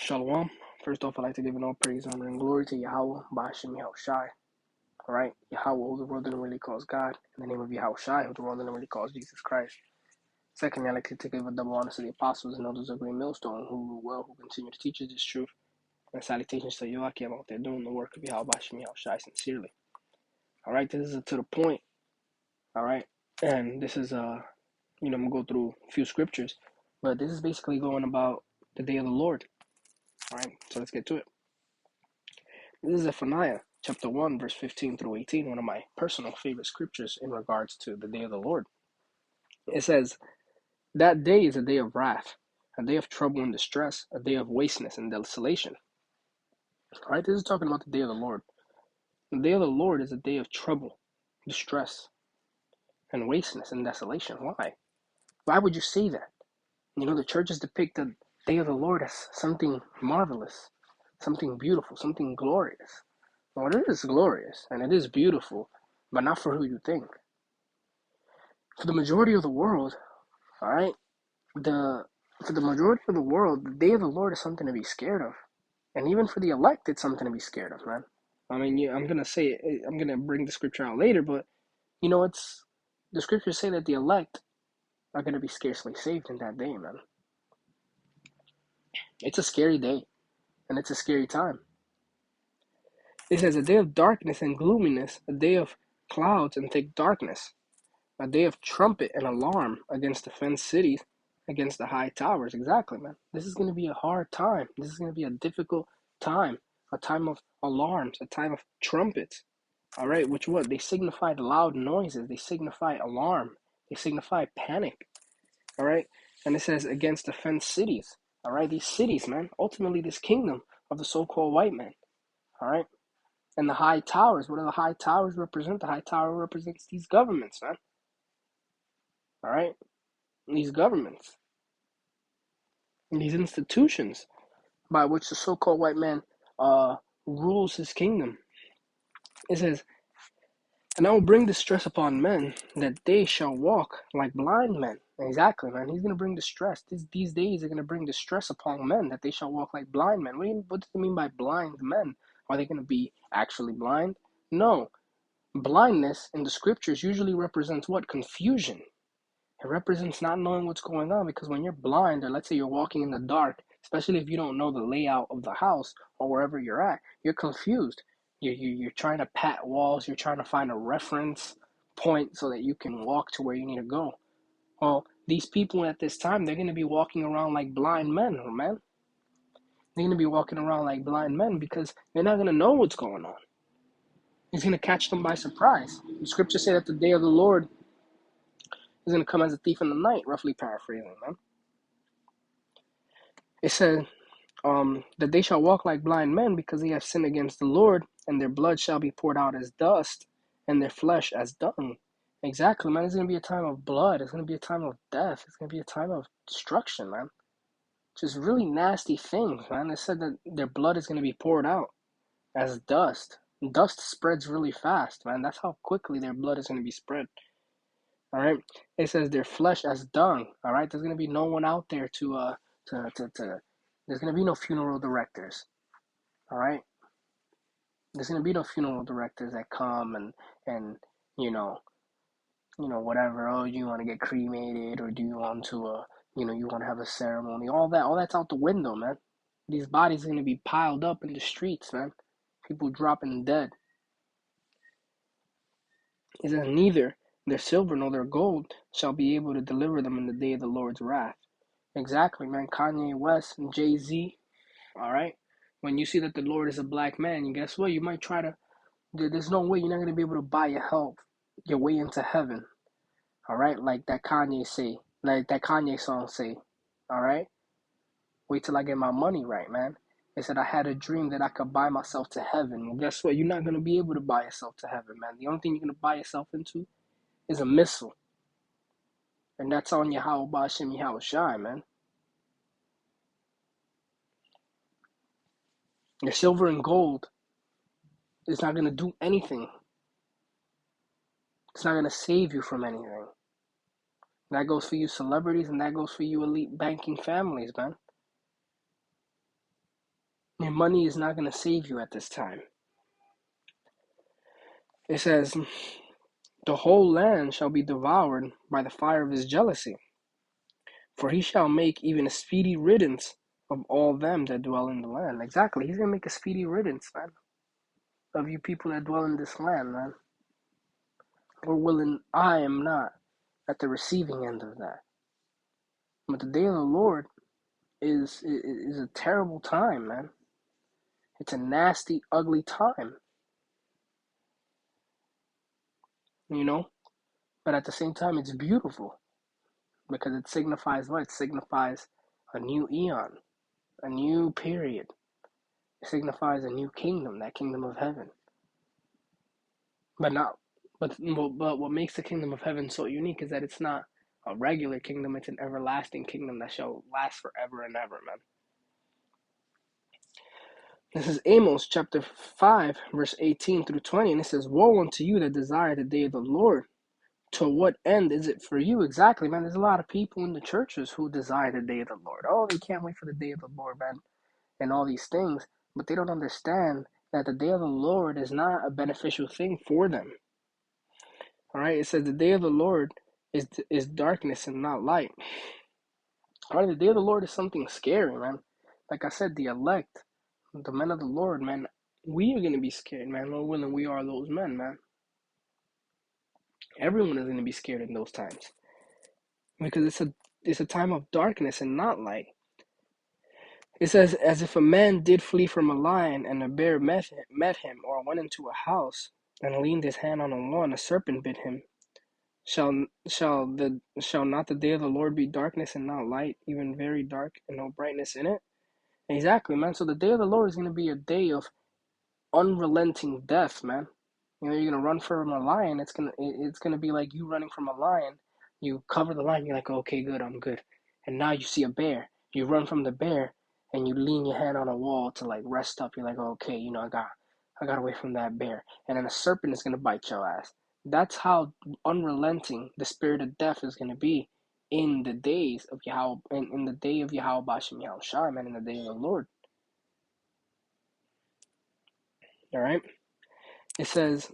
Shalom. First off, I'd like to give all praise, honor, and glory to Yahweh, Ba'ashem Yahushai. Alright? Yahweh, who the world didn't really calls God. In the name of Yahushai, who the world didn't really calls Jesus Christ. Secondly, I'd like to give a double honor to the apostles and elders of Green Millstone, who rule well, who continue to teach us this truth. And salutations to Yoakim out there doing the work of Yahweh, Ba'ashem Yahushai sincerely. Alright, this is to the point. Alright? And this is, I'm going to go through a few scriptures. But this is basically going about the day of the Lord. Alright, so let's get to it. This is Zephaniah chapter 1, verse 15 through 18, one of my personal favorite scriptures in regards to the day of the Lord. It says, that day is a day of wrath, a day of trouble and distress, a day of wasteness and desolation. All right, this is talking about the day of the Lord. The day of the Lord is a day of trouble, distress, and wasteness and desolation. Why? Why would you say that? You know, the churches depict the day of the Lord as something marvelous, something beautiful, something glorious. Well, it is glorious and it is beautiful, but not for who you think. For the majority of the world, all right, for the majority of the world, the day of the Lord is something to be scared of, and even for the elect, it's something to be scared of, man. I mean, yeah, I'm gonna bring the scripture out later, but you know, it's the scriptures say that the elect are gonna be scarcely saved in that day, man. It's a scary day, and it's a scary time. It says a day of darkness and gloominess, a day of clouds and thick darkness, a day of trumpet and alarm against the fenced cities, against the high towers. Exactly, man. This is going to be a hard time. This is going to be a difficult time, a time of alarms, a time of trumpets. All right, which what? They signify loud noises. They signify alarm. They signify panic. All right, and it says against the fenced cities. All right, these cities, man. Ultimately, this kingdom of the so-called white man. All right. And the high towers, what do the high towers represent? The high tower represents these governments, man. All right? These governments. And these institutions by which the so-called white man rules his kingdom. It says, and I will bring distress upon men, that they shall walk like blind men. Exactly, man. He's going to bring distress. These days are going to bring distress upon men, that they shall walk like blind men. What does it mean by blind men? Are they going to be actually blind? No. Blindness in the scriptures usually represents what? Confusion. It represents not knowing what's going on, because when you're blind, or let's say you're walking in the dark, especially if you don't know the layout of the house or wherever you're at, you're confused. You're trying to pat walls. You're trying to find a reference point so that you can walk to where you need to go. Well, these people at this time, they're going to be walking around like blind men, man. They're going to be walking around like blind men because they're not going to know what's going on. He's going to catch them by surprise. The scriptures say that the day of the Lord is going to come as a thief in the night, roughly paraphrasing, man. It said that they shall walk like blind men because they have sinned against the Lord, and their blood shall be poured out as dust, and their flesh as dung. Exactly, man. It's going to be a time of blood. It's going to be a time of death. It's going to be a time of destruction, man. Just really nasty things, man. It said that their blood is going to be poured out as dust. Dust spreads really fast, man. That's how quickly their blood is going to be spread. All right. It says their flesh as dung. All right. There's going to be no one out there to there's going to be no funeral directors. All right. There's going to be no funeral directors that come and you know whatever. Oh, do you want to get cremated, or do you want to you want to have a ceremony? All that's out the window, man. These bodies are going to be piled up in the streets, man. People dropping dead. It says neither their silver nor their gold shall be able to deliver them in the day of the Lord's wrath. Exactly, man. Kanye West and Jay-Z, all right? When you see that the Lord is a black man, and guess what? You might try to, there's no way you're not going to be able to buy your way into heaven, all right? Like that Kanye song say, all right? Wait till I get my money right, man. They said I had a dream that I could buy myself to heaven. Well, guess what? You're not going to be able to buy yourself to heaven, man. The only thing you're going to buy yourself into is a missile. And that's on Yahweh Ba'ashem Yahushai, man. Your silver and gold is not going to do anything. It's not going to save you from anything. That goes for you celebrities, and that goes for you elite banking families, man. Your money is not going to save you at this time. It says, the whole land shall be devoured by the fire of his jealousy, for he shall make even a speedy riddance of all them that dwell in the land. Exactly. He's going to make a speedy riddance, man, of you people that dwell in this land, man. We're willing, I am not at the receiving end of that. But the day of the Lord is a terrible time, man. It's a nasty, ugly time, you know? But at the same time, it's beautiful because it signifies what? It signifies a new eon, a new period. It signifies a new kingdom, that kingdom of heaven. But not, but what makes the kingdom of heaven so unique is that it's not a regular kingdom, it's an everlasting kingdom that shall last forever and ever, man. This is Amos chapter 5, verse 18 through 20, and it says, woe unto you that desire the day of the Lord. To what end is it for you? Exactly, man. There's a lot of people in the churches who desire the day of the Lord. Oh, they can't wait for the day of the Lord, man, and all these things. But they don't understand that the day of the Lord is not a beneficial thing for them. All right, it says the day of the Lord is darkness and not light. All right, the day of the Lord is something scary, man. Like I said, the elect, the men of the Lord, man, we are going to be scared, man. Lord willing, we are those men, man. Everyone is going to be scared in those times because it's a time of darkness and not light. It says, as if a man did flee from a lion and a bear met him, or went into a house and leaned his hand on a wall and a serpent bit him. Shall not the day of the Lord be darkness and not light, even very dark and no brightness in it? Exactly, man. So the day of the Lord is going to be a day of unrelenting death, man. You know, you're gonna run from a lion. It's gonna be like you running from a lion. You cover the lion. You're like, okay, good, I'm good. And now you see a bear. You run from the bear, and you lean your hand on a wall to like rest up. You're like, okay, you know, I got away from that bear. And then a serpent is gonna bite your ass. That's how unrelenting the spirit of death is gonna be in the days of Yahweh, in the day of Yahweh Bashem Yahweh Shai, man, in the day of the Lord. All right. It says,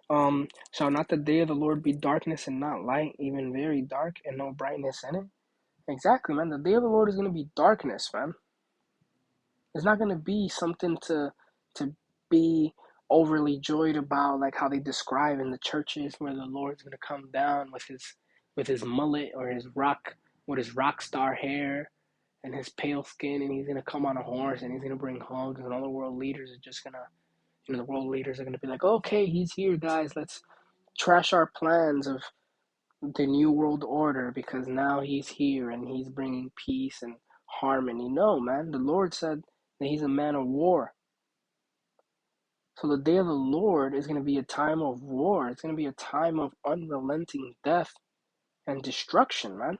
shall not the day of the Lord be darkness and not light, even very dark and no brightness in it? Exactly, man. The day of the Lord is going to be darkness, man. It's not going to be something to be overly joyed about, like how they describe in the churches where the Lord's going to come down with his mullet or his rock star hair and his pale skin, and he's going to come on a horse and he's going to bring hugs, and all the world leaders are just going to, the world leaders are going to be like, okay, he's here, guys, let's trash our plans of the new world order because now he's here and he's bringing peace and harmony. No, man, the Lord said that he's a man of war. So the day of the Lord is going to be a time of war. It's going to be a time of unrelenting death and destruction, man.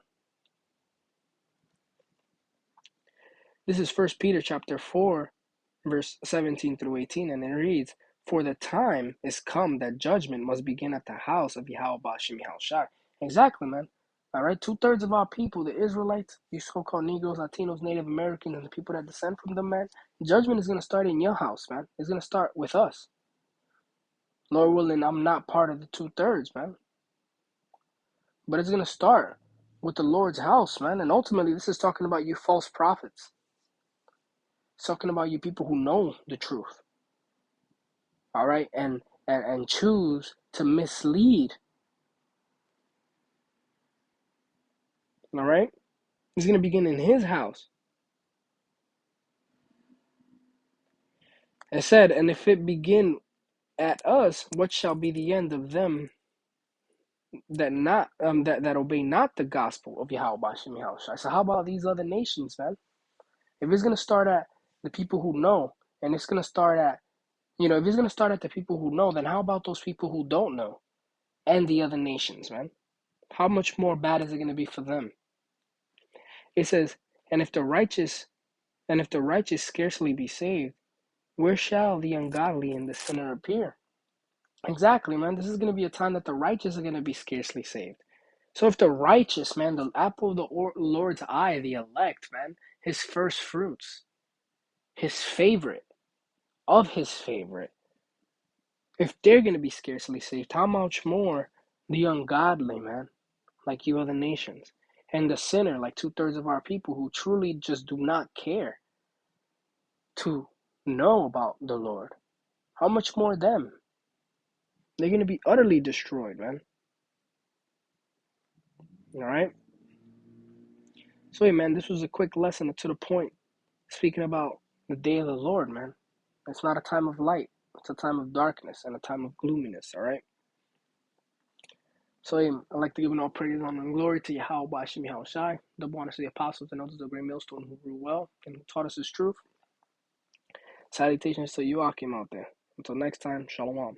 This is First Peter chapter 4, verse 17 through 18, and it reads, for the time is come that judgment must begin at the house of Yahweh Bashem Yahushai. Exactly, man. All right, 2/3 of our people, the Israelites, you so-called Negroes, Latinos, Native Americans, and the people that descend from them, man, judgment is going to start in your house, man. It's going to start with us. Lord willing, I'm not part of the 2/3, man. But it's going to start with the Lord's house, man. And ultimately, this is talking about you false prophets. It's talking about you people who know the truth. All right, and choose to mislead. All right, it's going to begin in his house. It said, and if it begin at us, what shall be the end of them that obey not the gospel of Yahweh Bashem Yahushai? So how about these other nations, man? If it's going to start at the people who know, and it's going to start at, if it's going to start at the people who know, then how about those people who don't know and the other nations, man? How much more bad is it going to be for them? It says, and if the righteous scarcely be saved, where shall the ungodly and the sinner appear? Exactly, man. This is going to be a time that the righteous are going to be scarcely saved. So if the righteous, man, the apple of the Lord's eye, the elect, man, his first fruits, his favorite, of his favorite, if they're going to be scarcely saved, how much more the ungodly, man, like you other nations, and the sinner, like 2/3 of our people who truly just do not care to know about the Lord? How much more them? They're going to be utterly destroyed, man. All right? So, hey, man, this was a quick lesson to the point, speaking about the day of the Lord, man. It's not a time of light, it's a time of darkness and a time of gloominess, all right? So, hey, I'd like to give all praise, honor, and glory to Yahweh, Bashim Yahweh Shai, double honor to the apostles and elders of the great millstone who rule well and who taught us his truth. Salutations to you, Akim, out there. Until next time, Shalom.